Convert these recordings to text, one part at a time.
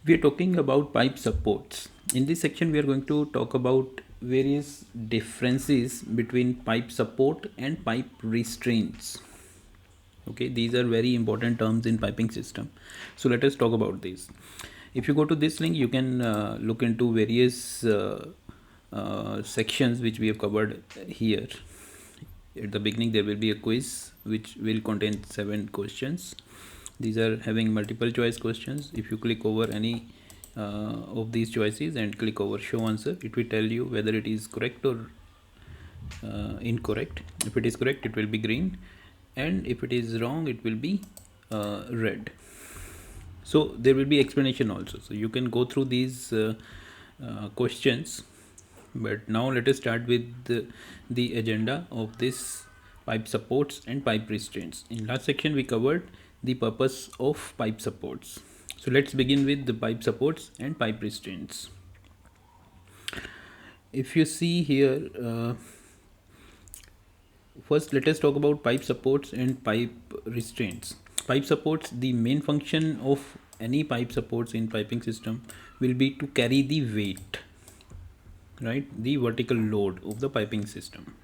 We are talking about pipe supports. In this section, we are going to talk about various differences between pipe support and pipe restraints. Okay, these are very important terms in piping system. So let us talk about these. If you go to this link, you can look into various sections which we have covered here. At the beginning, there will be a quiz which will contain 7 questions. These are having multiple choice questions. If you click over any of these choices and click over show answer, it will tell you whether it is correct or incorrect. If it is correct, it will be green, and if it is wrong, it will be red. So there will be explanation also, so you can go through these questions. But now let us start with the agenda of this pipe supports and pipe restraints. In last section, we covered the purpose of pipe supports. So let's begin with the pipe supports and pipe restraints. If you see here, first let us talk about pipe supports and pipe restraints. Pipe supports, the main function of any pipe supports in piping system will be to carry the weight, right, the vertical load of the piping system.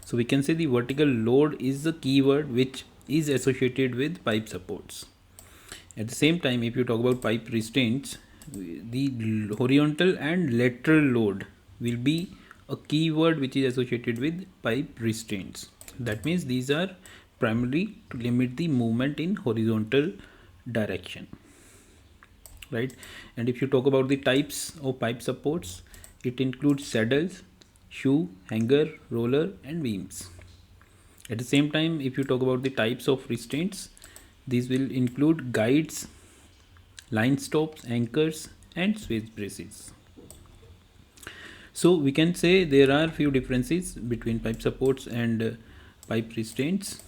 So we can say the vertical load is the keyword which is associated with pipe supports. At the same time, if you talk about pipe restraints, the horizontal and lateral load will be a keyword which is associated with pipe restraints. That means these are primarily to limit the movement in horizontal direction, right? And if you talk about the types of pipe supports, it includes saddles, shoe, hanger, roller, and beams. At the same time, if you talk about the types of restraints, these will include guides, line stops, anchors, and switch braces. So we can say there are few differences between pipe supports and pipe restraints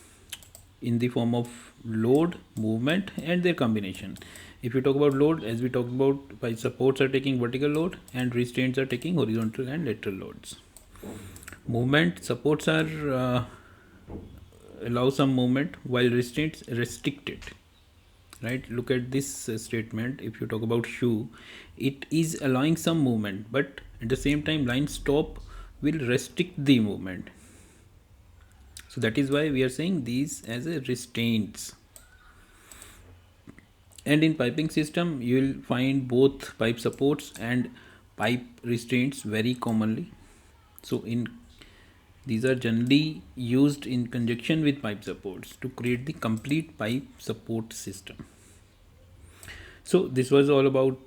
in the form of load, movement, and their combination. If you talk about load, as we talked about, pipe supports are taking vertical load and restraints are taking horizontal and lateral loads. Movement, supports are allow some movement while restraints restrict it, right? Look at this statement. If you talk about shoe, it is allowing some movement, but at the same time line stop will restrict the movement. So that is why we are saying these as a restraints. And in piping system, you will find both pipe supports and pipe restraints very commonly. So in these are generally used in conjunction with pipe supports to create the complete pipe support system. So this was all about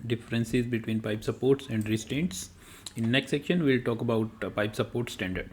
differences between pipe supports and restraints. In next section, we'll talk about pipe support standard.